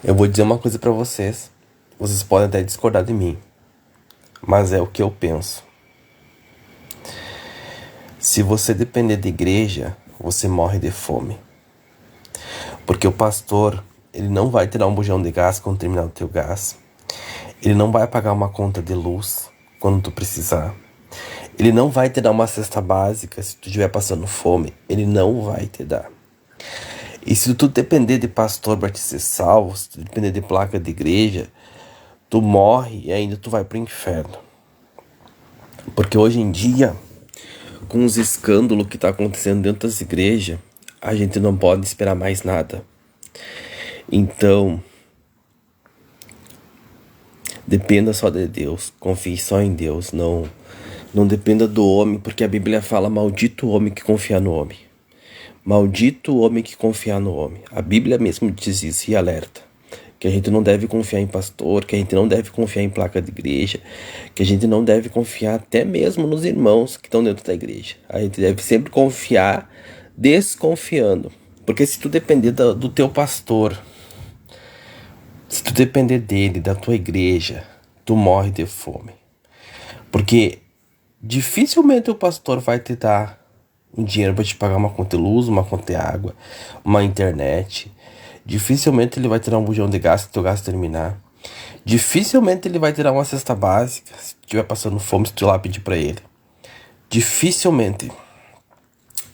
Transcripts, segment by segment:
Eu vou dizer uma coisa pra vocês. Vocês podem até discordar de mim, mas é o que eu penso. Se você depender da igreja, você morre de fome. Porque o pastor, ele não vai te dar um bujão de gás quando terminar o teu gás. Ele não vai pagar uma conta de luz quando tu precisar. Ele não vai te dar uma cesta básica se tu estiver passando fome. Ele não vai te dar. E se tu depender de pastor para te ser salvo, se tu depender de placa de igreja, tu morre e ainda tu vai pro inferno. Porque hoje em dia, com os escândalos que tá acontecendo dentro das igrejas, a gente não pode esperar mais nada. Então, dependa só de Deus, confie só em Deus, não dependa do homem, porque a Bíblia fala: maldito o homem que confia no homem. Maldito o homem que confia no homem. A Bíblia mesmo diz isso e alerta. Que a gente não deve confiar em pastor, que a gente não deve confiar em placa de igreja, que a gente não deve confiar até mesmo nos irmãos que estão dentro da igreja. A gente deve sempre confiar desconfiando. Porque se tu depender do teu pastor, se tu depender dele, da tua igreja, tu morre de fome. Porque dificilmente o pastor vai te dar um dinheiro para te pagar uma conta de luz, uma conta de água, uma internet. Dificilmente ele vai te dar um bujão de gás se teu gás terminar. Dificilmente ele vai te dar uma cesta básica se tu estiver passando fome, se tu ir lá pedir para ele. Dificilmente.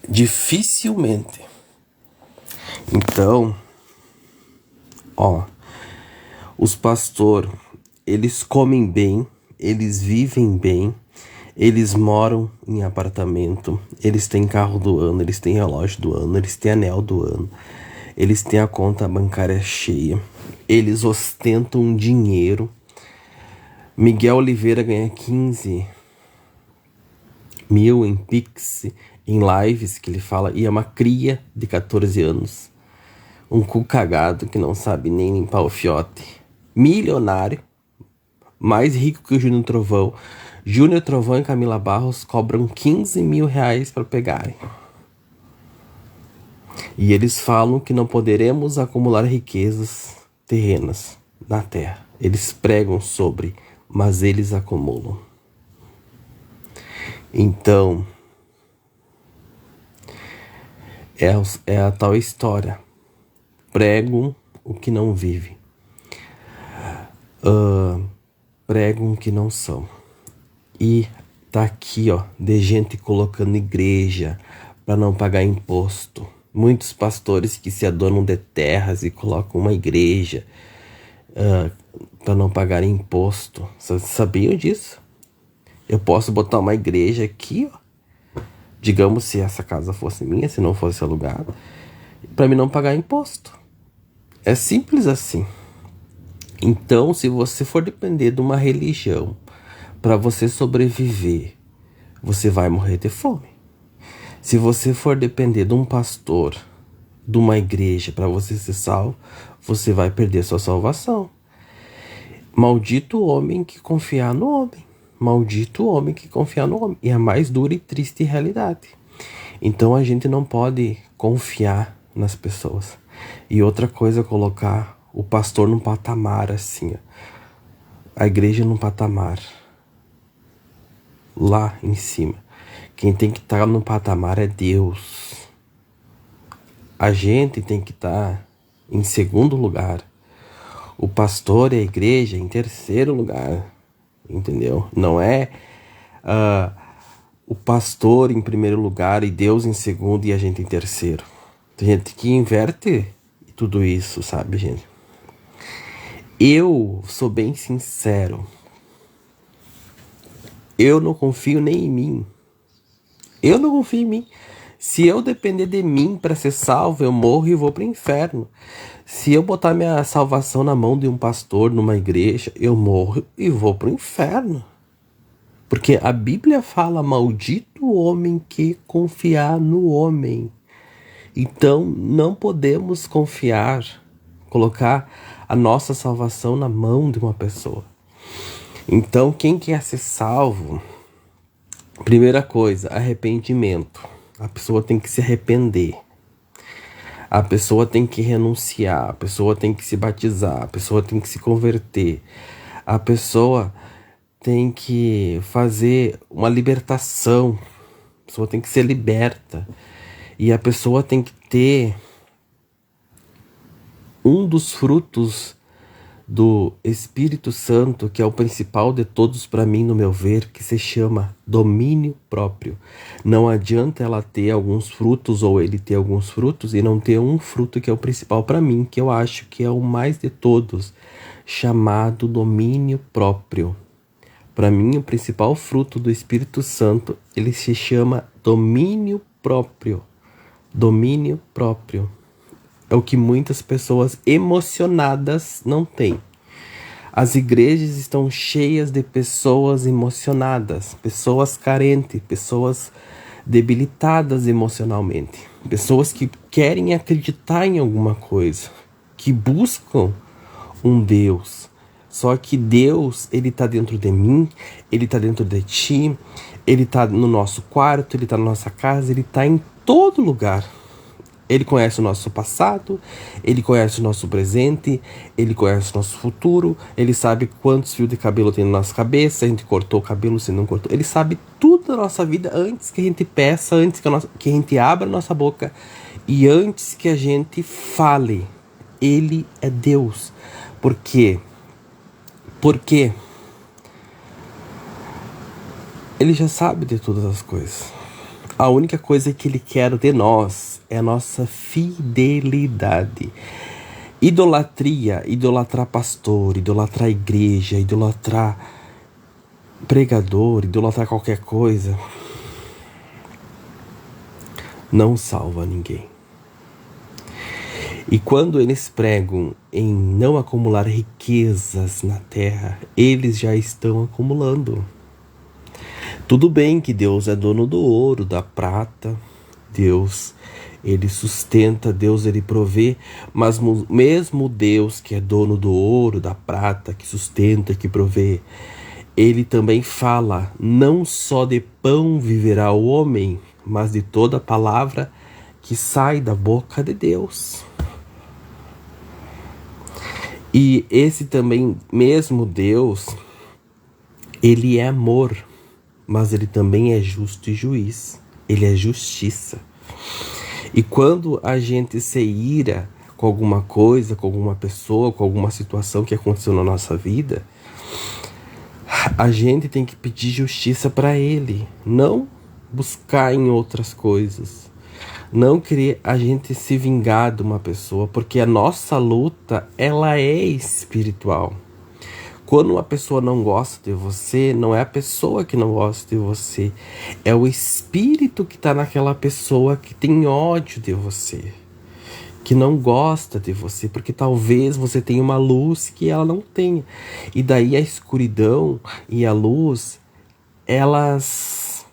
Dificilmente. Então, os pastores, eles comem bem, eles vivem bem, eles moram em apartamento, eles têm carro do ano, eles têm relógio do ano, eles têm anel do ano, eles têm a conta bancária cheia, eles ostentam dinheiro. Miguel Oliveira ganha 15 mil em Pix, em lives que ele fala, e é uma cria de 14 anos. Um cu cagado que não sabe nem limpar o fiote. Milionário, mais rico que o Júnior Trovão. Júnior Trovão e Camila Barros cobram 15 mil reais para pegarem. E eles falam que não poderemos acumular riquezas terrenas na terra. Eles pregam sobre, mas eles acumulam. Então, é a tal história. Pregam o que não vive. Pregam o que não são. E tá aqui, de gente colocando igreja para não pagar imposto. Muitos pastores que se adonam de terras e colocam uma igreja para não pagar imposto. Vocês sabiam disso? Eu posso botar uma igreja aqui, digamos, se essa casa fosse minha, se não fosse alugada, para mim não pagar imposto. É simples assim. Então, se você for depender de uma religião para você sobreviver, você vai morrer de fome. Se você for depender de um pastor, de uma igreja para você ser salvo, você vai perder sua salvação. Maldito o homem que confiar no homem. Maldito o homem que confiar no homem. E é a mais dura e triste realidade. Então a gente não pode confiar nas pessoas. E outra coisa é colocar o pastor num patamar assim, a igreja num patamar lá em cima. Quem tem que estar no patamar é Deus. A gente tem que estar em segundo lugar. O pastor e a igreja em terceiro lugar. Entendeu? Não é o pastor em primeiro lugar e Deus em segundo e a gente em terceiro. Tem gente que inverte tudo isso, sabe, gente? Eu sou bem sincero. Eu não confio nem em mim. Eu não confio em mim. Se eu depender de mim para ser salvo, eu morro e vou para o inferno. Se eu botar minha salvação na mão de um pastor numa igreja, eu morro e vou para o inferno. Porque a Bíblia fala: maldito o homem que confiar no homem. Então não podemos confiar, colocar a nossa salvação na mão de uma pessoa. Então quem quer ser salvo, primeira coisa, arrependimento. A pessoa tem que se arrepender. A pessoa tem que renunciar, a pessoa tem que se batizar, a pessoa tem que se converter, a pessoa tem que fazer uma libertação, a pessoa tem que ser liberta, e a pessoa tem que ter um dos frutos do Espírito Santo, que é o principal de todos para mim, no meu ver, que se chama domínio próprio. Não adianta ela ter alguns frutos ou ele ter alguns frutos e não ter um fruto que é o principal para mim, que eu acho que é o mais de todos, chamado domínio próprio. Para mim, o principal fruto do Espírito Santo, ele se chama domínio próprio. Domínio próprio. É o que muitas pessoas emocionadas não têm. As igrejas estão cheias de pessoas emocionadas, pessoas carentes, pessoas debilitadas emocionalmente, pessoas que querem acreditar em alguma coisa, que buscam um Deus. Só que Deus, ele está dentro de mim, ele está dentro de ti, ele está no nosso quarto, ele está na nossa casa, ele está em todo lugar. Ele conhece o nosso passado, ele conhece o nosso presente, ele conhece o nosso futuro, ele sabe quantos fios de cabelo tem na nossa cabeça, se a gente cortou o cabelo, se não cortou. Ele sabe tudo da nossa vida antes que a gente peça, antes que a gente abra a nossa boca e antes que a gente fale. Ele é Deus. Por quê? Porque ele já sabe de todas as coisas. A única coisa que ele quer de nós é a nossa fidelidade. Idolatria, idolatrar pastor, idolatrar igreja, idolatrar pregador, idolatrar qualquer coisa, não salva ninguém. E quando eles pregam em não acumular riquezas na terra, eles já estão acumulando. Tudo bem que Deus é dono do ouro, da prata, Deus, ele sustenta, Deus, ele provê, mas mesmo Deus que é dono do ouro, da prata, que sustenta, que provê, ele também fala, não só de pão viverá o homem, mas de toda palavra que sai da boca de Deus. E esse também, mesmo Deus, ele é amor, mas ele também é justo e juiz. Ele é justiça. E quando a gente se ira com alguma coisa, com alguma pessoa, com alguma situação que aconteceu na nossa vida, a gente tem que pedir justiça para ele, não buscar em outras coisas. Não querer a gente se vingar de uma pessoa, porque a nossa luta, ela é espiritual. Quando uma pessoa não gosta de você, não é a pessoa que não gosta de você. É o espírito que está naquela pessoa que tem ódio de você. Que não gosta de você. Porque talvez você tenha uma luz que ela não tenha. E daí a escuridão e a luz, elas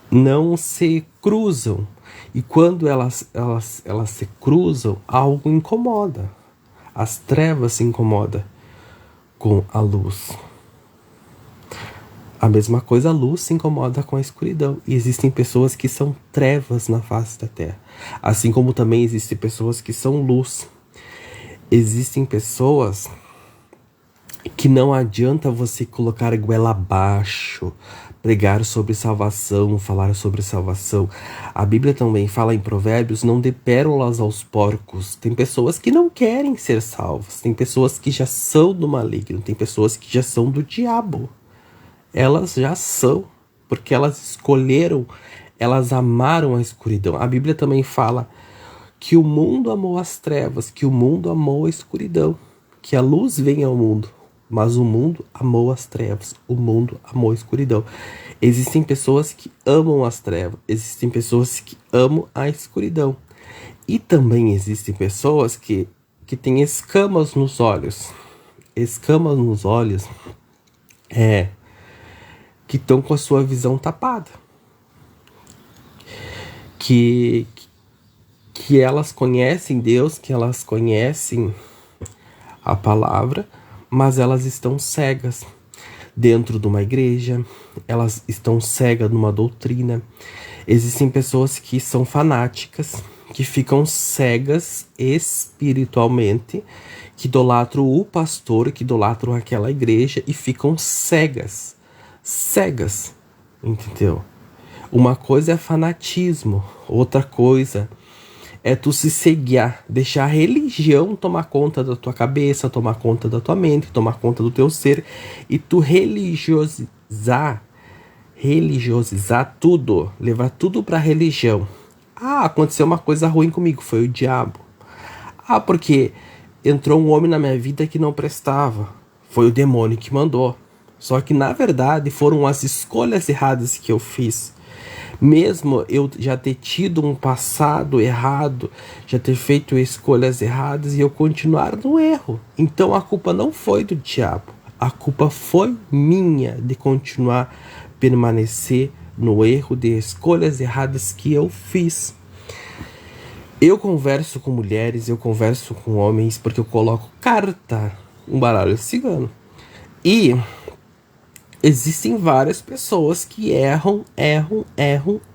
não se cruzam. E quando elas se cruzam, algo incomoda. As trevas se incomodam com a luz. A mesma coisa, a luz se incomoda com a escuridão. E existem pessoas que são trevas na face da terra. Assim como também existem pessoas que são luz. Existem pessoas que não adianta você colocar a goela abaixo, pregar sobre salvação, falar sobre salvação. A Bíblia também fala em Provérbios, não dê pérolas aos porcos. Tem pessoas que não querem ser salvas, tem pessoas que já são do maligno, tem pessoas que já são do diabo. Elas já são, porque elas escolheram, elas amaram a escuridão. A Bíblia também fala que o mundo amou as trevas, que o mundo amou a escuridão, que a luz vem ao mundo. Mas o mundo amou as trevas, o mundo amou a escuridão. Existem pessoas que amam as trevas, existem pessoas que amam a escuridão. E também existem pessoas que têm escamas nos olhos. Escamas nos olhos que estão com a sua visão tapada. Que elas conhecem Deus, que elas conhecem a palavra, mas elas estão cegas dentro de uma igreja, elas estão cegas numa doutrina. Existem pessoas que são fanáticas, que ficam cegas espiritualmente, que idolatram o pastor, que idolatram aquela igreja e ficam cegas. Cegas, entendeu? Uma coisa é fanatismo, outra coisa é tu se cegar, deixar a religião tomar conta da tua cabeça, tomar conta da tua mente, tomar conta do teu ser e tu religiosizar tudo, levar tudo pra religião. Ah, aconteceu uma coisa ruim comigo, foi o diabo. Ah, porque entrou um homem na minha vida que não prestava, foi o demônio que mandou. Só que na verdade foram as escolhas erradas que eu fiz. Mesmo eu já ter tido um passado errado, já ter feito escolhas erradas e eu continuar no erro. Então a culpa não foi do diabo, a culpa foi minha de continuar, permanecer no erro de escolhas erradas que eu fiz. Eu converso com mulheres, eu converso com homens porque eu coloco carta, um baralho cigano. E existem várias pessoas que erram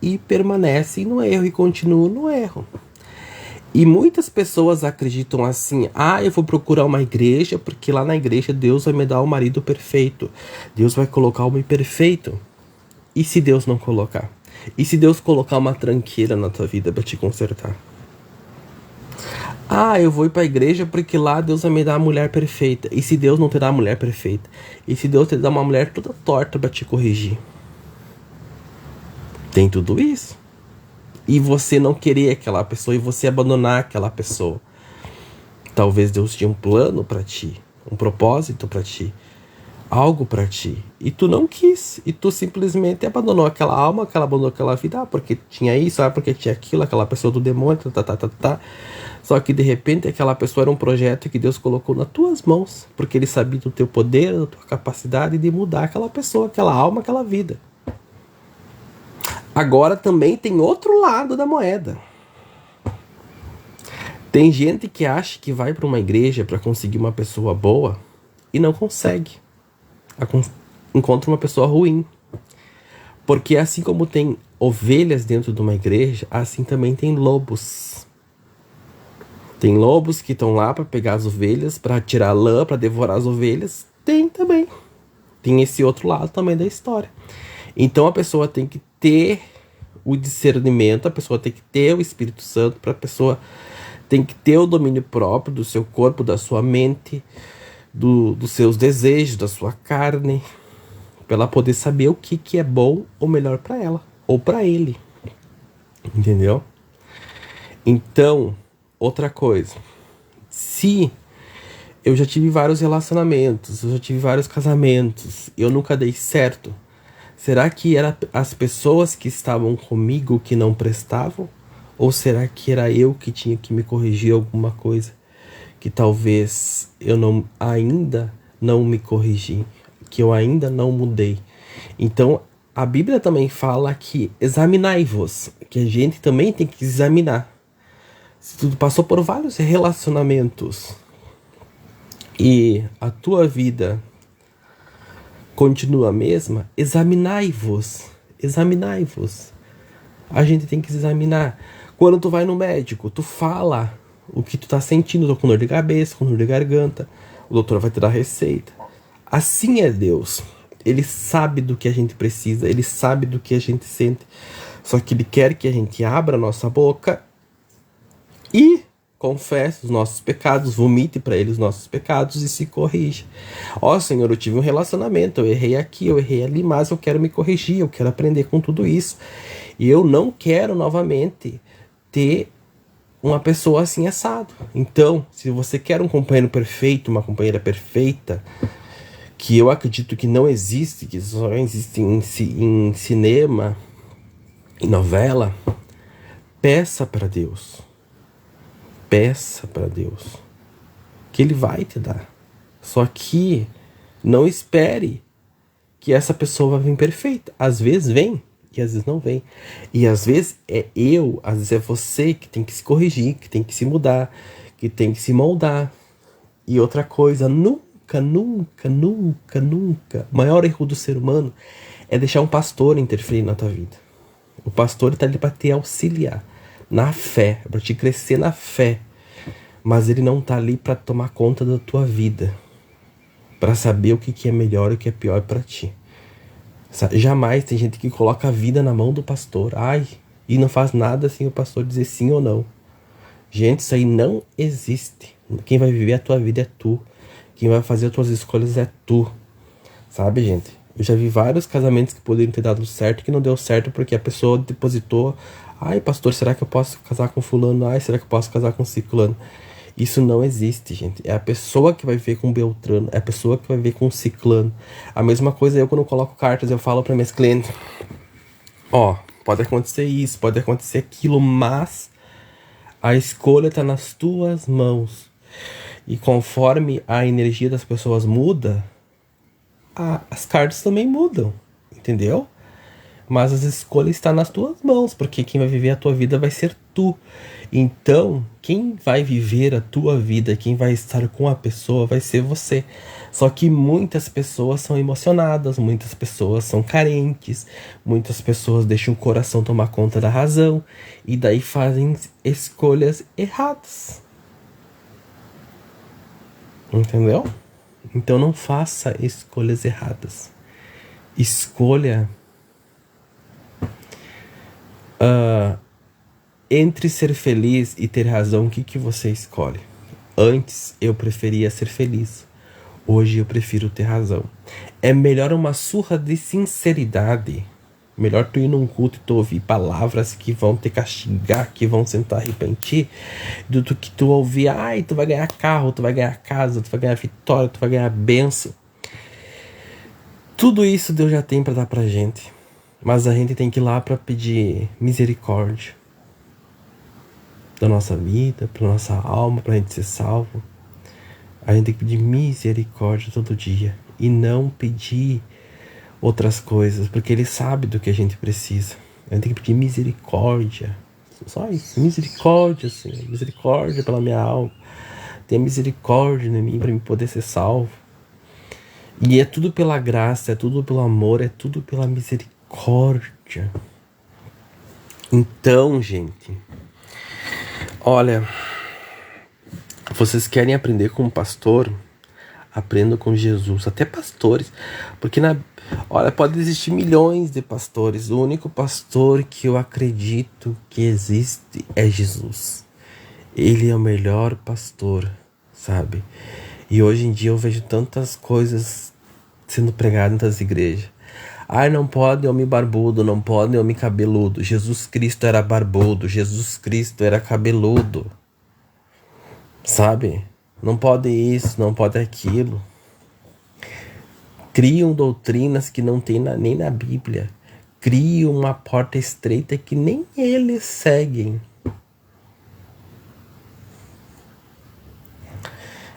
e permanecem no erro e continuam no erro. E muitas pessoas acreditam assim: ah, eu vou procurar uma igreja porque lá na igreja Deus vai me dar o marido perfeito. Deus vai colocar o homem perfeito. E se Deus não colocar? E se Deus colocar uma tranqueira na tua vida para te consertar? Ah, eu vou ir para a igreja porque lá Deus vai me dar a mulher perfeita. E se Deus não te dá a mulher perfeita? E se Deus te dá uma mulher toda torta para te corrigir? Tem tudo isso. E você não querer aquela pessoa e você abandonar aquela pessoa. Talvez Deus tinha um plano para ti, um propósito para ti, algo para ti. E tu não quis. E tu simplesmente abandonou aquela alma, abandonou aquela vida. Ah, porque tinha isso, ah, porque tinha aquilo, aquela pessoa do demônio, tá. Só que de repente aquela pessoa era um projeto que Deus colocou nas tuas mãos, porque Ele sabia do teu poder, da tua capacidade de mudar aquela pessoa, aquela alma, aquela vida. Agora também tem outro lado da moeda. Tem gente que acha que vai para uma igreja para conseguir uma pessoa boa e não consegue. Encontra uma pessoa ruim. Porque assim como tem ovelhas dentro de uma igreja, assim também tem lobos. Tem lobos que estão lá para pegar as ovelhas, para tirar lã, para devorar as ovelhas. Tem também. Tem esse outro lado também da história. Então a pessoa tem que ter o discernimento, a pessoa tem que ter o Espírito Santo, a pessoa tem que ter o domínio próprio do seu corpo, da sua mente, dos seus desejos, da sua carne, para ela poder saber o que é bom ou melhor para ela, ou para ele. Entendeu? Então, outra coisa. Se eu já tive vários relacionamentos, eu já tive vários casamentos, eu nunca dei certo, será que eram as pessoas que estavam comigo que não prestavam? Ou será que era eu que tinha que me corrigir alguma coisa que talvez eu ainda não me corrigi, que eu ainda não mudei? Então, a Bíblia também fala que examinai-vos, que a gente também tem que examinar. Se tu passou por vários relacionamentos e a tua vida continua a mesma, examinai-vos. A gente tem que se examinar. Quando tu vai no médico, tu fala o que tu tá sentindo. Tô com dor de cabeça, com dor de garganta. O doutor vai te dar receita. Assim é Deus. Ele sabe do que a gente precisa. Ele sabe do que a gente sente. Só que Ele quer que a gente abra a nossa boca e confesse os nossos pecados, vomite para Ele os nossos pecados e se corrija. Ó Senhor, eu tive um relacionamento, eu errei aqui, eu errei ali, mas eu quero me corrigir, eu quero aprender com tudo isso. E eu não quero novamente ter uma pessoa assim assado. Então, se você quer um companheiro perfeito, uma companheira perfeita, que eu acredito que não existe, que só existe em cinema, em novela, peça para Deus. Peça para Deus, que Ele vai te dar. Só que não espere que essa pessoa vai vir perfeita. Às vezes vem e às vezes não vem. E às vezes às vezes é você que tem que se corrigir, que tem que se mudar, que tem que se moldar. E outra coisa, nunca, o maior erro do ser humano é deixar um pastor interferir na tua vida. O pastor está ali para te auxiliar. na fé, é pra te crescer na fé. Mas ele não tá ali pra tomar conta da tua vida, pra saber o que é melhor e o que é pior pra ti. Jamais tem gente que coloca a vida na mão do pastor, e não faz nada sem o pastor dizer sim ou não. Gente, isso aí não existe. Quem vai viver a tua vida é tu. Quem vai fazer as tuas escolhas é tu. Sabe, gente? Eu já vi vários casamentos que poderiam ter dado certo, que não deu certo porque a pessoa depositou: pastor, será que eu posso casar com fulano? Será que eu posso casar com ciclano? Isso não existe, gente. É a pessoa que vai ver com Beltrano, é a pessoa que vai ver com ciclano. A mesma coisa eu quando coloco cartas, eu falo para minhas clientes: pode acontecer isso, pode acontecer aquilo, mas a escolha tá nas tuas mãos. E conforme a energia das pessoas muda, as cartas também mudam, entendeu? Mas as escolhas estão nas tuas mãos, porque quem vai viver a tua vida vai ser tu. Então, quem vai viver a tua vida, quem vai estar com a pessoa, vai ser você. Só que muitas pessoas são emocionadas, muitas pessoas são carentes, muitas pessoas deixam o coração tomar conta da razão, e daí fazem escolhas erradas. Entendeu? Então não faça escolhas erradas. Escolha entre ser feliz e ter razão. O que você escolhe? Antes eu preferia ser feliz. Hoje eu prefiro ter razão. É melhor uma surra de sinceridade. Melhor tu ir num culto e tu ouvir palavras que vão te castigar, que vão sentar arrepentir, do que tu ouvir: tu vai ganhar carro, tu vai ganhar casa, tu vai ganhar vitória, tu vai ganhar bênção. Tudo isso Deus já tem pra dar pra gente. Mas a gente tem que ir lá pra pedir misericórdia da nossa vida, pra nossa alma, pra gente ser salvo. A gente tem que pedir misericórdia todo dia e não pedir outras coisas, porque Ele sabe do que a gente precisa. A gente tem que pedir misericórdia. Só isso, misericórdia, Senhor. Misericórdia pela minha alma. Tenha misericórdia em mim para me poder ser salvo. E é tudo pela graça, é tudo pelo amor, é tudo pela misericórdia. Então, gente, olha, vocês querem aprender com um pastor? Aprendam com Jesus, até pastores, porque pode existir milhões de pastores. O único pastor que eu acredito que existe é Jesus. Ele é o melhor pastor, sabe? E hoje em dia eu vejo tantas coisas sendo pregadas nas igrejas. Não pode homem barbudo, não pode homem cabeludo. Jesus Cristo era barbudo, Jesus Cristo era cabeludo, sabe? Não pode isso, não pode aquilo. Criam doutrinas que não tem nem na Bíblia. Criam uma porta estreita que nem eles seguem.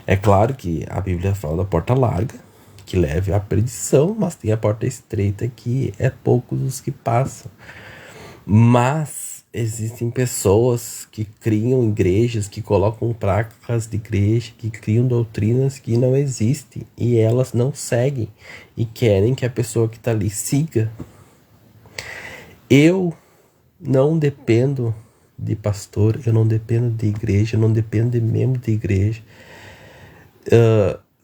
É claro que a Bíblia fala da porta larga, que leva à perdição, mas tem a porta estreita que é poucos os que passam. Mas existem pessoas que criam igrejas, que colocam placas de igreja, que criam doutrinas que não existem e elas não seguem e querem que a pessoa que está ali siga. Eu não dependo de pastor, eu não dependo de igreja, eu não dependo de membro de igreja.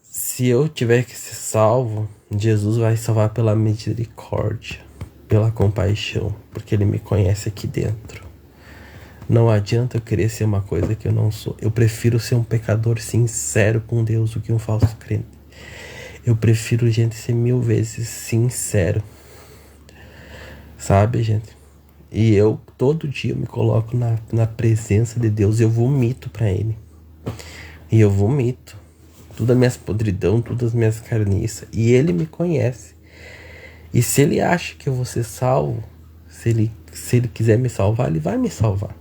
Se eu tiver que ser salvo, Jesus vai salvar pela misericórdia, pela compaixão, porque Ele me conhece aqui dentro. Não adianta eu querer ser uma coisa que eu não sou. Eu prefiro ser um pecador sincero com Deus do que um falso crente. Eu prefiro, gente, ser 1000 vezes sincero. Sabe, gente? E eu, todo dia, me coloco na presença de Deus e eu vomito pra Ele. E eu vomito todas as minhas podridão, todas as minhas carniças. E Ele me conhece. E se Ele acha que eu vou ser salvo, se ele quiser me salvar, Ele vai me salvar.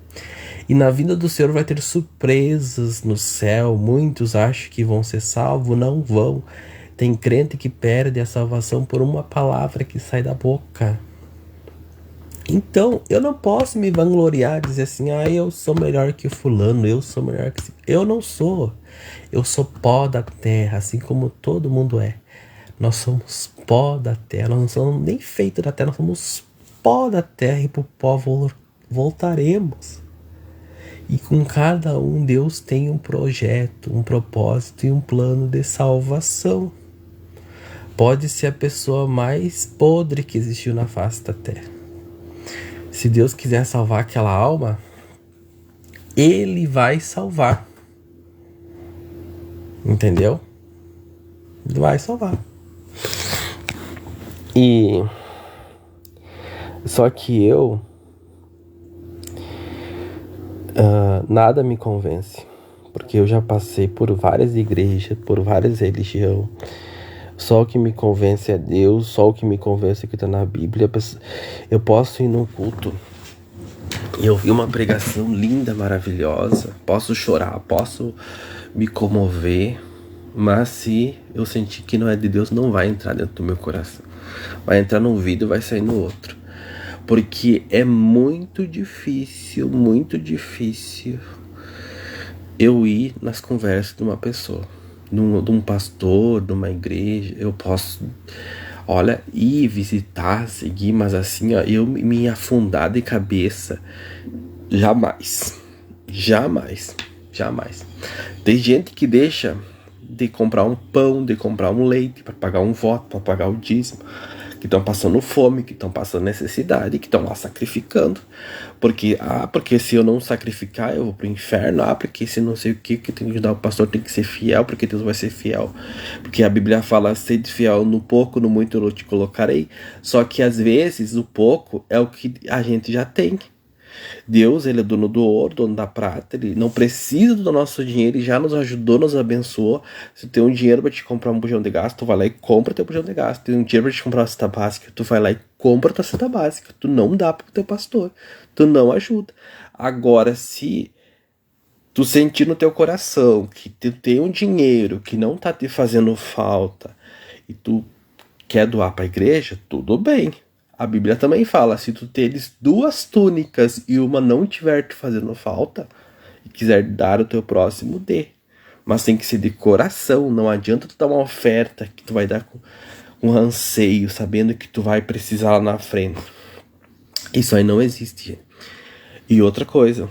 E na vida do Senhor vai ter surpresas no céu. Muitos acham que vão ser salvos, não vão. Tem crente que perde a salvação por uma palavra que sai da boca. Então, eu não posso me vangloriar, dizer assim: eu sou melhor que fulano, eu sou melhor que... Eu não sou. Eu sou pó da terra, assim como todo mundo é. Nós somos pó da terra, nós não somos nem feitos da terra, nós somos pó da terra e pro pó voltaremos. E com cada um, Deus tem um projeto, um propósito e um plano de salvação. Pode ser a pessoa mais podre que existiu na face da terra. Se Deus quiser salvar aquela alma, Ele vai salvar. Entendeu? Ele vai salvar. E só que nada me convence, porque eu já passei por várias igrejas, por várias religiões. Só o que me convence é Deus, só o que me convence é que está na Bíblia. Eu posso ir num culto e ouvir uma pregação linda, maravilhosa, posso chorar, posso me comover, mas se eu sentir que não é de Deus, não vai entrar dentro do meu coração. Vai entrar num vídeo e vai sair no outro. Porque é muito difícil eu ir nas conversas de uma pessoa, de um pastor, de uma igreja. Eu posso, olha, ir visitar, seguir, mas assim, ó, eu me afundar de cabeça, jamais. Tem gente que deixa de comprar um pão, de comprar um leite para pagar um voto, para pagar o dízimo, que estão passando fome, que estão passando necessidade, que estão lá sacrificando, porque se eu não sacrificar eu vou pro inferno, porque se não sei o que tem que ajudar o pastor, tem que ser fiel, porque Deus vai ser fiel, porque a Bíblia fala, sede fiel no pouco, no muito eu te colocarei. Só que às vezes o pouco é o que a gente já tem. Deus, ele é dono do ouro, dono da prata, ele não precisa do nosso dinheiro, ele já nos ajudou, nos abençoou. Se tu tem um dinheiro para te comprar um bujão de gás, tu vai lá e compra teu bujão de gás. Se tu tem um dinheiro para te comprar uma cesta básica, tu vai lá e compra tua cesta básica. Tu não dá pro teu pastor, tu não ajuda. Agora, se tu sentir no teu coração que tu tem um dinheiro que não tá te fazendo falta e tu quer doar para a igreja, tudo bem. A Bíblia também fala, se tu teres 2 túnicas e uma não tiver te fazendo falta, e quiser dar o teu próximo, dê. Mas tem que ser de coração, não adianta tu dar uma oferta que tu vai dar com anseio, sabendo que tu vai precisar lá na frente. Isso aí não existe, gente. E outra coisa,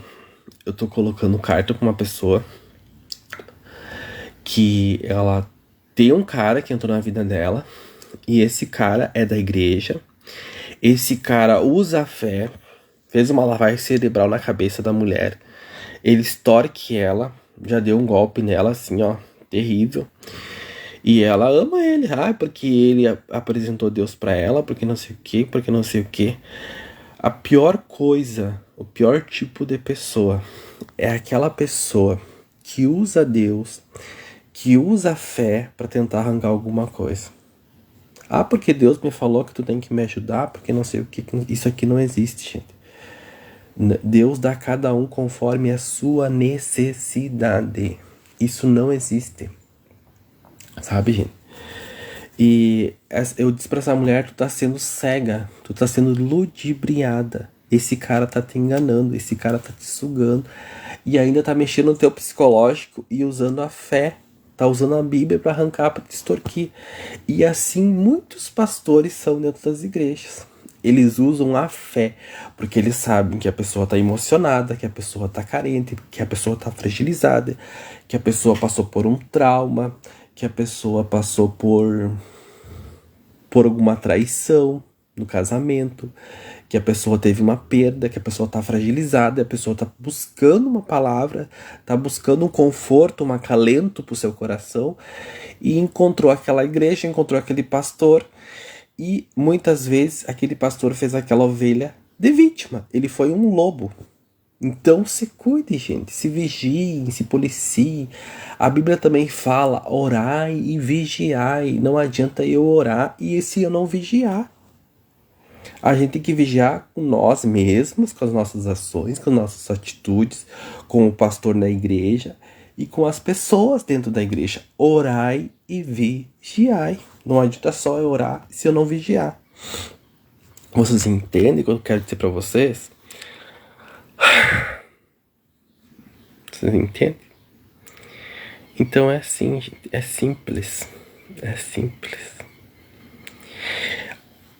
eu tô colocando carta com uma pessoa que ela tem um cara que entrou na vida dela, e esse cara é da igreja. Esse cara usa a fé, fez uma lavagem cerebral na cabeça da mulher, ele extorque ela, já deu um golpe nela, assim, ó, terrível. E ela ama ele, porque ele apresentou Deus pra ela, porque não sei o que. A pior coisa, o pior tipo de pessoa é aquela pessoa que usa Deus, que usa a fé pra tentar arrancar alguma coisa. Porque Deus me falou que tu tem que me ajudar, porque não sei o que. Isso aqui não existe, gente. Deus dá a cada um conforme a sua necessidade. Isso não existe. Sabe, gente? E eu disse pra essa mulher, tu tá sendo cega, tu tá sendo ludibriada. Esse cara tá te enganando, esse cara tá te sugando. E ainda tá mexendo no teu psicológico e usando a fé. Tá usando a Bíblia para arrancar, para te extorquir. E assim muitos pastores são dentro das igrejas. Eles usam a fé, porque eles sabem que a pessoa está emocionada, que a pessoa está carente, que a pessoa está fragilizada, que a pessoa passou por um trauma, que a pessoa passou por alguma traição no casamento, que a pessoa teve uma perda, que a pessoa está fragilizada, a pessoa está buscando uma palavra, está buscando um conforto, um acalento para o seu coração, e encontrou aquela igreja, encontrou aquele pastor, e muitas vezes aquele pastor fez aquela ovelha de vítima, ele foi um lobo. Então se cuide, gente, se vigiem, se policiem. A Bíblia também fala, orai e vigiai. Não adianta eu orar e se eu não vigiar. A gente tem que vigiar com nós mesmos, com as nossas ações, com as nossas atitudes, com o pastor na igreja e com as pessoas dentro da igreja. Orai e vigiai. Não adianta só eu orar se eu não vigiar. Vocês entendem o que eu quero dizer para vocês? Vocês entendem? Então é assim, gente. É simples. É simples.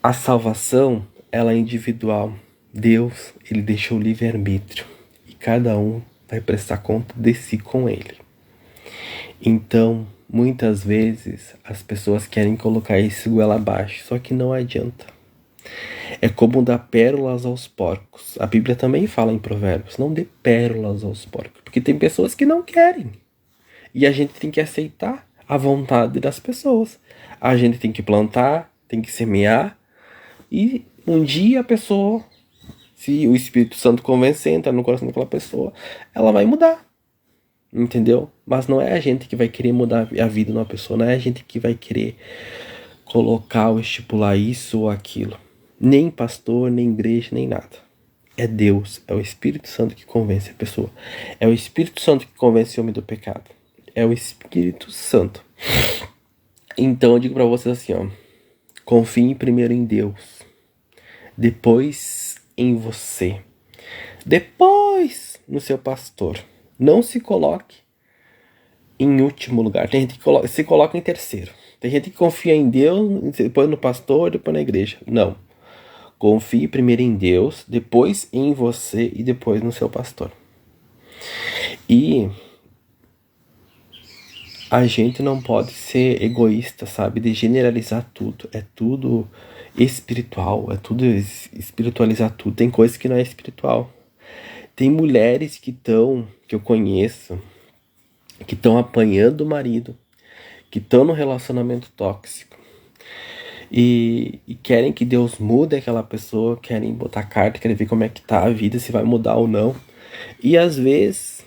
A salvação, ela é individual. Deus, ele deixou o livre-arbítrio. E cada um vai prestar conta de si com ele. Então, muitas vezes, as pessoas querem colocar isso goela abaixo, só que não adianta. É como dar pérolas aos porcos. A Bíblia também fala em Provérbios, não dê pérolas aos porcos, porque tem pessoas que não querem. E a gente tem que aceitar a vontade das pessoas. A gente tem que plantar, tem que semear, e um dia a pessoa, se o Espírito Santo convencer, entrar no coração daquela pessoa, ela vai mudar. Entendeu? Mas não é a gente que vai querer mudar a vida de uma pessoa, não é a gente que vai querer colocar ou estipular isso ou aquilo. Nem pastor, nem igreja, nem nada. É Deus, é o Espírito Santo que convence a pessoa. É o Espírito Santo que convence o homem do pecado. É o Espírito Santo. Então eu digo pra vocês assim, ó. Confie primeiro em Deus. Depois em você. Depois no seu pastor. Não se coloque em último lugar. Tem gente que se coloca em terceiro. Tem gente que confia em Deus, depois no pastor, depois na igreja. Não. Confie primeiro em Deus, depois em você e depois no seu pastor. E a gente não pode ser egoísta, sabe? De generalizar tudo. É tudo espiritual, é tudo espiritualizar tudo. Tem coisa que não é espiritual. Tem mulheres que eu conheço, que estão apanhando o marido, que estão no relacionamento tóxico e querem que Deus mude aquela pessoa, querem botar carta, querem ver como é que tá a vida, se vai mudar ou não. E às vezes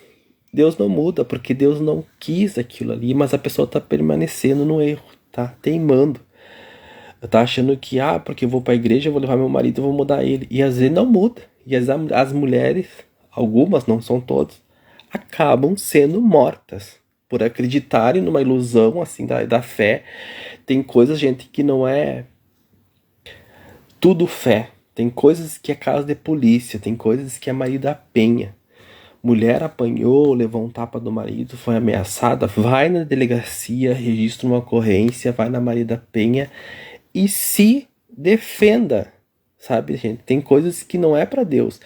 Deus não muda, porque Deus não quis aquilo ali, mas a pessoa tá permanecendo no erro, tá teimando. Tá achando que, porque eu vou pra igreja, eu vou levar meu marido, eu vou mudar ele. E às vezes não muda. E as mulheres, algumas, não são todas, acabam sendo mortas por acreditarem numa ilusão assim da fé. Tem coisas, gente, que não é tudo fé. Tem coisas que é caso de polícia, tem coisas que é Maria da Penha. Mulher apanhou, levou um tapa do marido, foi ameaçada, vai na delegacia, registra uma ocorrência, vai na Maria da Penha e se defenda, sabe, gente? Tem coisas que não é pra Deus.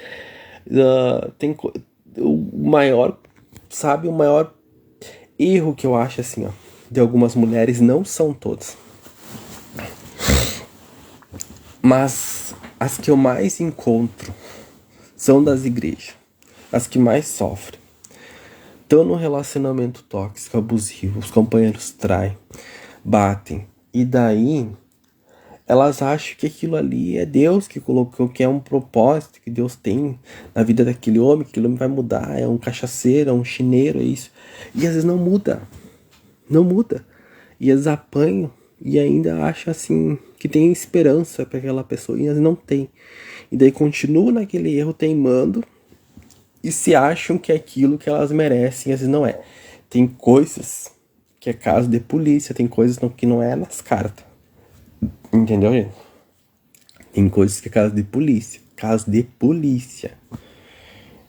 O maior, sabe, o maior erro que eu acho, assim, ó, de algumas mulheres, não são todas, mas as que eu mais encontro são das igrejas, as que mais sofrem. Estão no relacionamento tóxico, abusivo, os companheiros traem, batem, e daí elas acham que aquilo ali é Deus que colocou, que é um propósito que Deus tem na vida daquele homem, que aquele homem vai mudar, é um cachaceiro, é um chineiro, é isso. E às vezes não muda. Não muda. E eles apanham e ainda acham assim que tem esperança para aquela pessoa, e às vezes não tem. E daí continuam naquele erro teimando e se acham que é aquilo que elas merecem, e às vezes não é. Tem coisas que é caso de polícia, tem coisas que não é nas cartas. Entendeu, gente? Tem coisas que é caso de polícia. Caso de polícia.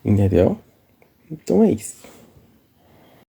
Entendeu? Então é isso.